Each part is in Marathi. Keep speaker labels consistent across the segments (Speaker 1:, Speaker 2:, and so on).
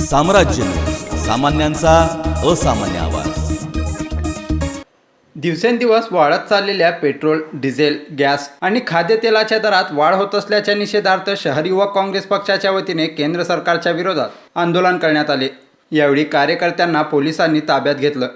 Speaker 1: साम्राज्य सामान्यांचा असामान्य आवाज।
Speaker 2: दिवसेंदिवस वाढत चाललेल्या पेट्रोल, डिझेल, गॅस आणि खाद्यतेलाच्या दरात वाढ होत असल्याच्या निषेधार्थ शहर युवक काँग्रेस पक्षाच्या वतीने केंद्र सरकारच्या विरोधात आंदोलन करण्यात आले। यावेळी कार्यकर्त्यांना पोलिसांनी ताब्यात घेतलं।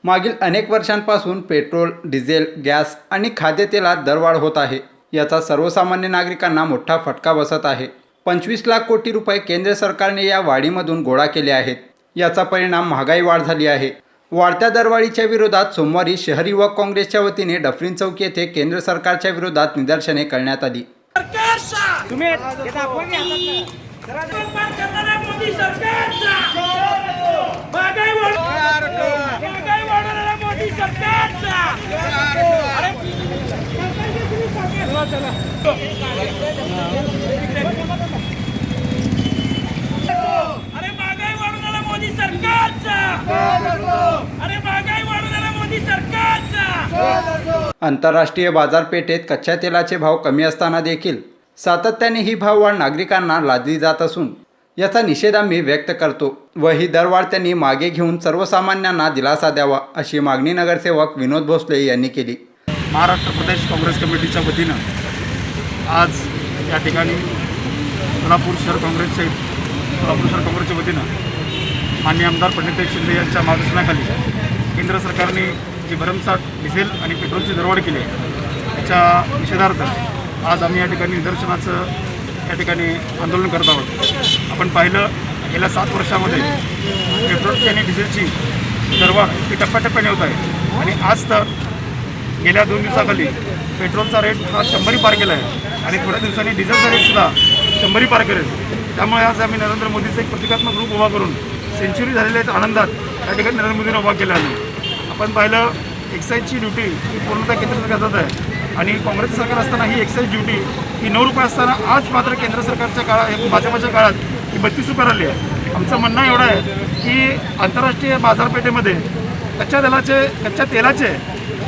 Speaker 2: मागील अनेक वर्षांपासून पेट्रोल, डिझेल, गॅस आणि खाद्यतेलात दरवाढ होत आहे। याचा सर्वसामान्य नागरिकांना मोठा फटका बसत आहे। 25 लाख कोटी रुपये केंद्र सरकारने या वाढीमधून गोळा केले आहेत। याचा परिणाम महागाई वाढ झाली आहे। वाढत्या दरवाढीच्या विरोधात सोमवारी शहर युवक काँग्रेसच्या वतीने डफरीन चौक येथे केंद्र सरकारच्या विरोधात निदर्शने करण्यात आली। आंतरराष्ट्रीय बाजारपेठेत कच्च्या तेलाचे भाव कमी असताना देखील सातत्याने ही भाववाढ नागरिकांना लादली जात असून याचा निषेध आम्ही व्यक्त करतो व ही दरवाढ त्यांनी मागे घेऊन सर्वसामान्यांना दिलासा द्यावा अशी मागणी नगरसेवक विनोद भोसले यांनी केली।
Speaker 3: महाराष्ट्र प्रदेश काँग्रेस कमिटीच्या वतीनं आज या ठिकाणी सोलापूर शहर काँग्रेसच्या वतीनं माननीय आमदार पंडित शिंदे यांच्या मार्गदर्शनाखाली केंद्र सरकारने जी भरमसाठ डिझेल आणि पेट्रोलची दरवाढ केली आहे त्याच्या निषेधार्थ आज आम्ही या ठिकाणी निदर्शनाचं या ठिकाणी आंदोलन करत आहोत। आपण पाहिलं गेल्या 7 वर्षामध्ये पेट्रोलची आणि डिझेलची दरवाढ ही टप्प्याटप्प्याने होत आहे आणि आज तर गेल्या 2 दिवसाखाली पेट्रोलचा रेट हा 100 पार केला आहे आणि थोड्या दिवसांनी डिझेलचा रेटसुद्धा 100 पार करेल। त्यामुळे आज आम्ही नरेंद्र मोदीचं एक प्रतिकात्मक रूप उभा करून सेंच्युरी झालेल्या आनंदात या ठिकाणी नरेंद्र मोदींना उभा केला आहे। आपण पाहिलं एक्साईजची ड्युटी ही पूर्णतः केंद्र सरकारचं आहे आणि काँग्रेस सरकार असताना ही एक्साईज ड्युटी ही 9 रुपये असताना आज मात्र केंद्र सरकारच्या काळात भाजपच्या काळात ही 32 रुपये आली आहे। आमचं म्हणणं एवढं आहे की आंतरराष्ट्रीय बाजारपेठेमध्ये कच्च्या तेलाचे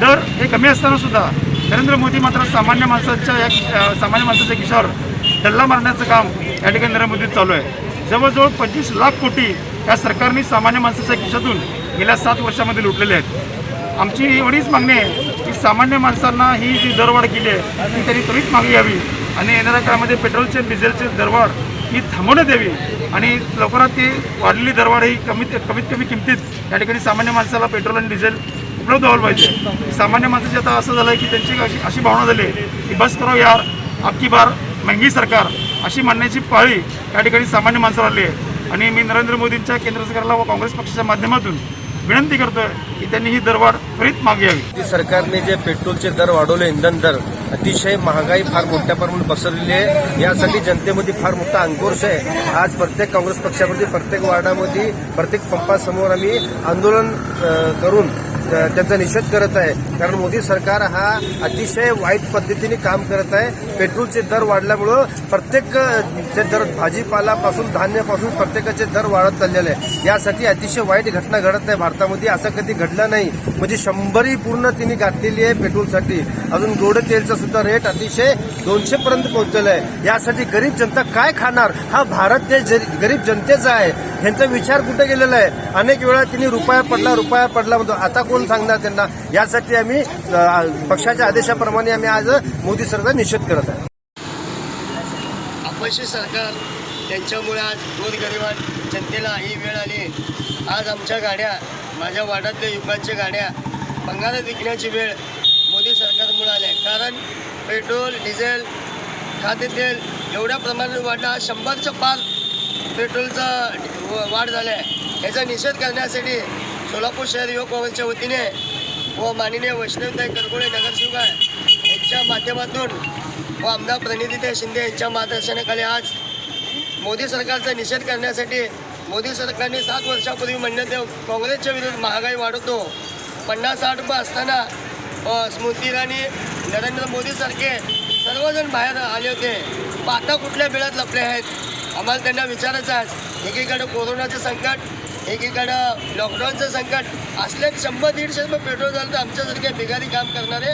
Speaker 3: दर हे कमी असतानासुद्धा नरेंद्र मोदी मात्र सामान्य माणसाच्या खिशावर डल्ला मारण्याचं काम या ठिकाणी नरेंद्र मोदी चालू आहे। जवळजवळ 25 लाख कोटी या सरकारने सामान्य माणसाच्या खिशातून गेल्या 7 वर्षामध्ये लुटलेले आहेत। आमची एवढीच मागणी आहे की सामान्य माणसांना ही जी दरवाढ केली आहे ती त्यांनी त्वरित मागे यावी आणि येणाऱ्या काळामध्ये पेट्रोलचे डिझेलचे दरवाढ ही थांबवण्यात यावी आणि लवकरात ती वाढलेली दरवाढ ही कमीत कमी किमतीत या ठिकाणी सामान्य माणसाला पेट्रोल आणि डिझेल उपलब्ध व्हायला पाहिजे। सामान्य माणसाची आता असं झालं आहे की त्यांची अशी भावना झाली आहे की बस करो यार आपकी बार महंगी सरकार अशी म्हणण्याची पाळी या ठिकाणी सामान्य माणसाला आली आहे आणि मी नरेंद्र मोदींच्या केंद्र सरकारला व काँग्रेस पक्षाच्या माध्यमातून विनंती करतोय की त्यांनी ही दरवाढ त्वरित मागे यावी।
Speaker 4: सरकारने जे पेट्रोलचे दर वाढवले, इंधन दर अतिशय महागाई फार मोठ्या प्रमाणात पसरलेली आहे। यासाठी जनतेमध्ये फार मोठा आक्रोश आहे। आज प्रत्येक काँग्रेस पक्षामध्ये प्रत्येक वार्डामध्ये प्रत्येक पंपासमोर आम्ही आंदोलन करून त्याचा निषेध करत आहे। कारण मोदी सरकार हा अतिशय वाईट पद्धतीने काम करत आहे। पेट्रोलचे दर वाढल्यामुळं प्रत्येक दर भाजीपालापासून धान्यापासून प्रत्येकाचे दर वाढत चाललेले आहे। यासाठी अतिशय वाईट घटना घडत आहे भारतामध्ये, असं कधी घडलं नाही। म्हणजे 100 पूर्ण तिने गाठलेली आहे पेट्रोलसाठी। अजून गोड तेलचा सुद्धा रेट अतिशय 200 पर्यंत पोहोचलेला आहे। यासाठी गरीब जनता काय खाणार? हा भारत देश गरीब जनतेचा आहे। ह्यांचा विचार कुठे गेलेला आहे? अनेक वेळा तिने रुपया पडला म्हणतो, आता कोण सांगणार त्यांना? यासाठी आम्ही पक्षाच्या आदेशाप्रमाणे आम्ही आज मोदी सरकार निषेध करत आहे।
Speaker 5: अपयशी सरकार त्यांच्यामुळे आज गोरगरिबां जनतेला ही वेळ आली। आज आमच्या गाड्या, माझ्या वार्डातल्या युवकांच्या गाड्या बंगालात विकण्याची वेळ मोदी सरकारमुळे आली आहे। कारण पेट्रोल, डिझेल, खाद्यतेल एवढ्या प्रमाणात वाढला, 100च्या पार पेट्रोलचा वाढ झाला आहे। याचा निषेध करण्यासाठी सोलापूर शहर युवक काँग्रेसच्या वतीने व माननीय वैष्णवताई करगोळे नगरसेवक यांच्या माध्यमातून व आमदार प्रणितीताई शिंदे यांच्या मार्गदर्शनाखाली आज मोदी सरकारचा निषेध करण्यासाठी मोदी सरकारने 7 वर्षापूर्वी म्हणण्यात काँग्रेसच्या विरुद्ध महागाई वाढवतो 50-60 रुपये असताना स्मृती इराणी, नरेंद्र मोदीसारखे सर्वजण बाहेर आले होते। पण आता कुठल्या वेळात लपले आहेत? आम्हाला त्यांना विचारायचं आहे। एकीकडे कोरोनाचं संकट, एकीकडं लॉकडाऊनचं संकट असल्यात 100-150 रुपये पेट्रोल झालं तर आमच्यासारखे बिगारी काम करणारे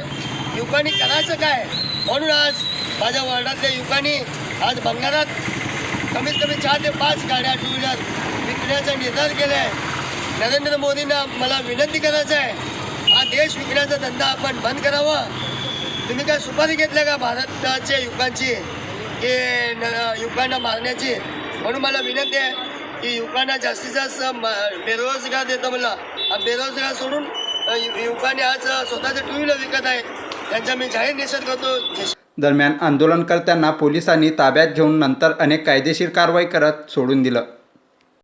Speaker 5: युवकांनी करायचं काय? म्हणून आज माझ्या वार्डातल्या युवकांनी आज भंगारात कमीत कमी 4 ते 5 गाड्या टू व्हीलर विकण्याचा निर्धार केला आहे. नरेंद्र मोदींना मला विनंती करायचं आहे, हा देश विकण्याचा धंदा आपण बंद करावा. तुम्ही काय सुपारी घेतल्या का भारताच्या युवकांची की युवकांना मारण्याची? म्हणून मला विनंती आहे की युवकांना जास्तीत जास्त बेरोजगार देतो मला. बेरोजगार सोडून युवकांनी आज स्वतःचं टू व्हीलर विकत आहे, त्यांचा मी जाहीर निषेध करतो.
Speaker 2: दरम्यान आंदोलनकर्त्यांना पोलिसांनी ताब्यात घेऊन नंतर अनेक कायदेशीर कारवाई करत सोडून दिलं.